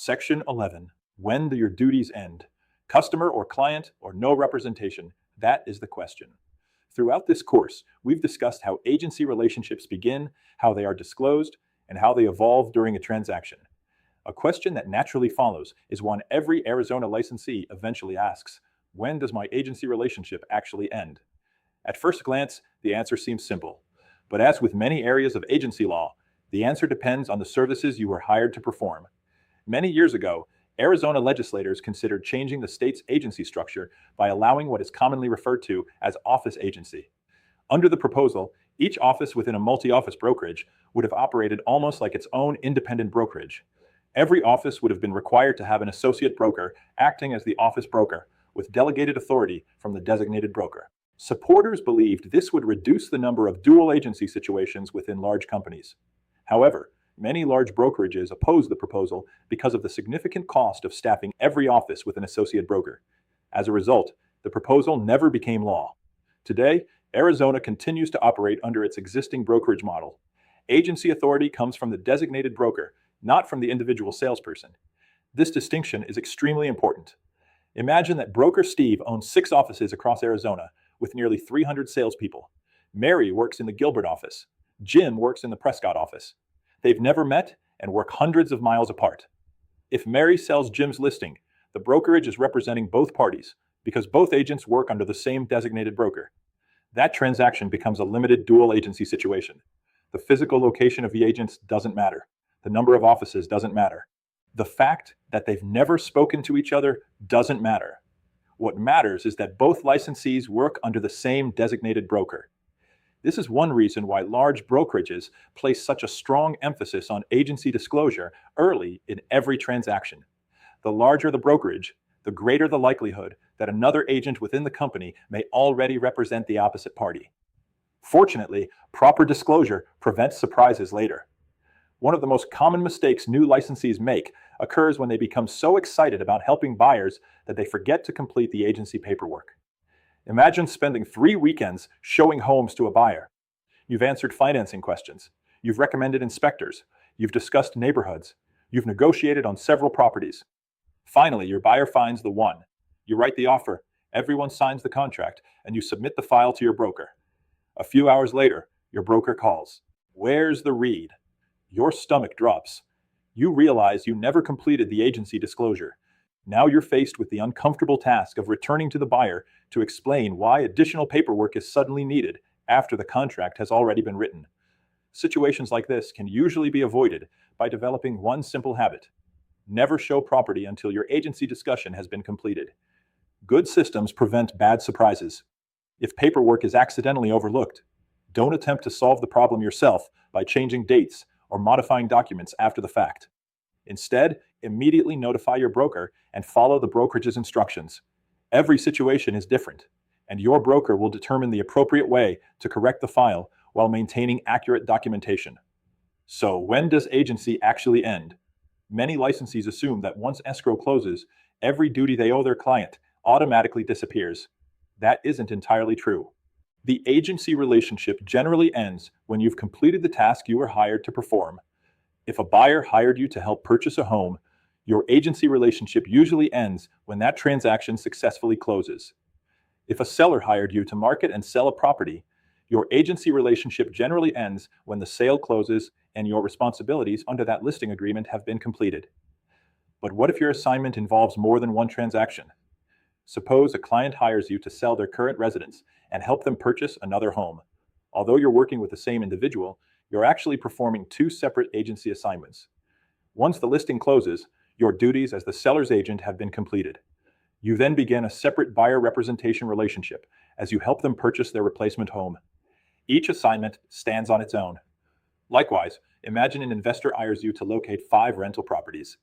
Section 11. When do your duties end? Customer or client or no representation? That is the question. Throughout this course, we've discussed how agency relationships begin, how they are disclosed, and how they evolve during a transaction. A question that naturally follows is one every Arizona licensee eventually asks: when does my agency relationship actually end? At first glance, the answer seems simple. But as with many areas of agency law, the answer depends on the services you were hired to perform. Many years ago, Arizona legislators considered changing the state's agency structure by allowing what is commonly referred to as office agency. Under the proposal, each office within a multi-office brokerage would have operated almost like its own independent brokerage. Every office would have been required to have an associate broker acting as the office broker, with delegated authority from the designated broker. Supporters believed this would reduce the number of dual agency situations within large companies. However, many large brokerages opposed the proposal because of the significant cost of staffing every office with an associate broker. As a result, the proposal never became law. Today, Arizona continues to operate under its existing brokerage model. Agency authority comes from the designated broker, not from the individual salesperson. This distinction is extremely important. Imagine that broker Steve owns 6 offices across Arizona with nearly 300 salespeople. Mary works in the Gilbert office. Jim works in the Prescott office. They've never met and work hundreds of miles apart. If Mary sells Jim's listing, the brokerage is representing both parties because both agents work under the same designated broker. That transaction becomes a limited dual agency situation. The physical location of the agents doesn't matter. The number of offices doesn't matter. The fact that they've never spoken to each other doesn't matter. What matters is that both licensees work under the same designated broker. This is one reason why large brokerages place such a strong emphasis on agency disclosure early in every transaction. The larger the brokerage, the greater the likelihood that another agent within the company may already represent the opposite party. Fortunately, proper disclosure prevents surprises later. One of the most common mistakes new licensees make occurs when they become so excited about helping buyers that they forget to complete the agency paperwork. Imagine spending 3 weekends showing homes to a buyer. You've answered financing questions. You've recommended inspectors. You've discussed neighborhoods. You've negotiated on several properties. Finally, your buyer finds the one. You write the offer, everyone signs the contract, and you submit the file to your broker. A few hours later, your broker calls. Where's the read? Your stomach drops. You realize you never completed the agency disclosure. Now you're faced with the uncomfortable task of returning to the buyer to explain why additional paperwork is suddenly needed after the contract has already been written. Situations like this can usually be avoided by developing one simple habit. Never show property until your agency discussion has been completed. Good systems prevent bad surprises. If paperwork is accidentally overlooked, don't attempt to solve the problem yourself by changing dates or modifying documents after the fact. Instead, immediately notify your broker and follow the brokerage's instructions. Every situation is different, and your broker will determine the appropriate way to correct the file while maintaining accurate documentation. So, when does agency actually end? Many licensees assume that once escrow closes, every duty they owe their client automatically disappears. That isn't entirely true. The agency relationship generally ends when you've completed the task you were hired to perform. If a buyer hired you to help purchase a home, your agency relationship usually ends when that transaction successfully closes. If a seller hired you to market and sell a property, your agency relationship generally ends when the sale closes and your responsibilities under that listing agreement have been completed. But what if your assignment involves more than one transaction? Suppose a client hires you to sell their current residence and help them purchase another home. Although you're working with the same individual, you're actually performing 2 separate agency assignments. Once the listing closes, your duties as the seller's agent have been completed. You then begin a separate buyer representation relationship as you help them purchase their replacement home. Each assignment stands on its own. Likewise, imagine an investor hires you to locate 5 rental properties.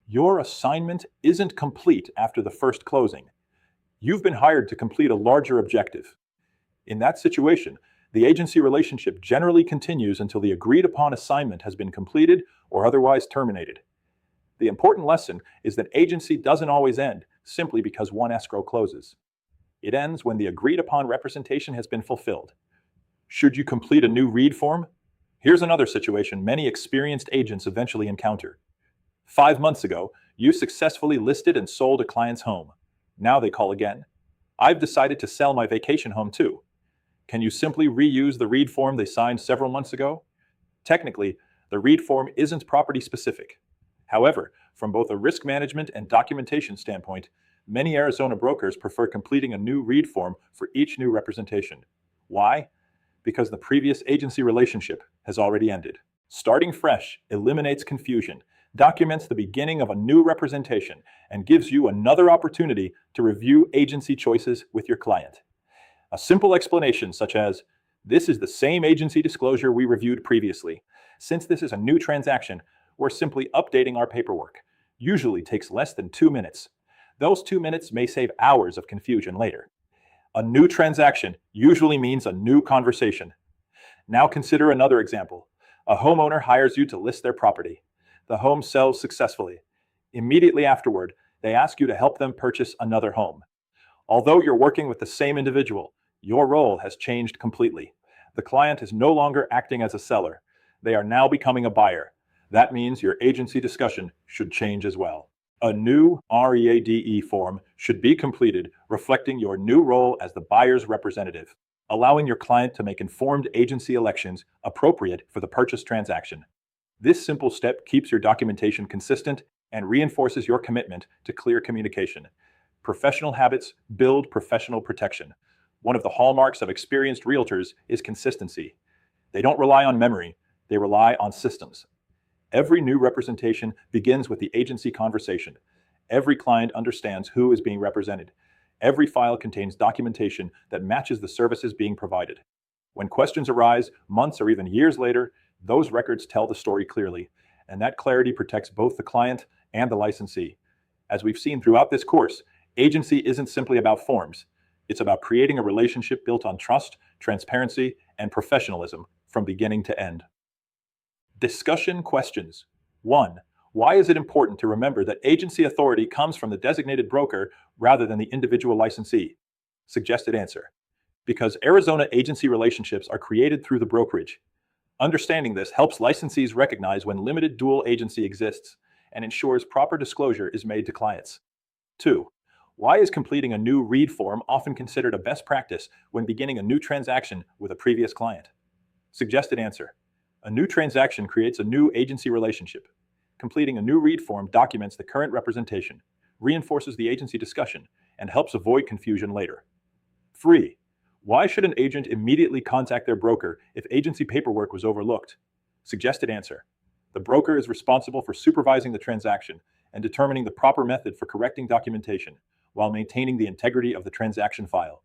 Your assignment isn't complete after the first closing. You've been hired to complete a larger objective. In that situation, the agency relationship generally continues until the agreed-upon assignment has been completed or otherwise terminated. The important lesson is that agency doesn't always end simply because one escrow closes. It ends when the agreed-upon representation has been fulfilled. Should you complete a new read form? Here's another situation many experienced agents eventually encounter. 5 months ago, you successfully listed and sold a client's home. Now they call again. I've decided to sell my vacation home too. Can you simply reuse the READ form they signed several months ago? Technically, the READ form isn't property specific. However, from both a risk management and documentation standpoint, many Arizona brokers prefer completing a new READ form for each new representation. Why? Because the previous agency relationship has already ended. Starting fresh eliminates confusion, documents the beginning of a new representation, and gives you another opportunity to review agency choices with your client. A simple explanation such as, "This is the same agency disclosure we reviewed previously. Since this is a new transaction, we're simply updating our paperwork," usually takes less than 2 minutes. Those 2 minutes may save hours of confusion later. A new transaction usually means a new conversation. Now consider another example. A homeowner hires you to list their property. The home sells successfully. Immediately afterward, they ask you to help them purchase another home. Although you're working with the same individual, your role has changed completely. The client is no longer acting as a seller. They are now becoming a buyer. That means your agency discussion should change as well. A new READE form should be completed reflecting your new role as the buyer's representative, allowing your client to make informed agency elections appropriate for the purchase transaction. This simple step keeps your documentation consistent and reinforces your commitment to clear communication. Professional habits build professional protection. One of the hallmarks of experienced realtors is consistency. They don't rely on memory, they rely on systems. Every new representation begins with the agency conversation. Every client understands who is being represented. Every file contains documentation that matches the services being provided. When questions arise, months or even years later, those records tell the story clearly, and that clarity protects both the client and the licensee. As we've seen throughout this course, agency isn't simply about forms. It's about creating a relationship built on trust, transparency, and professionalism from beginning to end. Discussion questions. 1. Why is it important to remember that agency authority comes from the designated broker rather than the individual licensee? Suggested answer. Because Arizona agency relationships are created through the brokerage. Understanding this helps licensees recognize when limited dual agency exists and ensures proper disclosure is made to clients. 2. Why is completing a new READ form often considered a best practice when beginning a new transaction with a previous client? Suggested answer. A new transaction creates a new agency relationship. Completing a new READ form documents the current representation, reinforces the agency discussion, and helps avoid confusion later. 3. Why should an agent immediately contact their broker if agency paperwork was overlooked? Suggested answer. The broker is responsible for supervising the transaction and determining the proper method for correcting documentation while maintaining the integrity of the transaction file.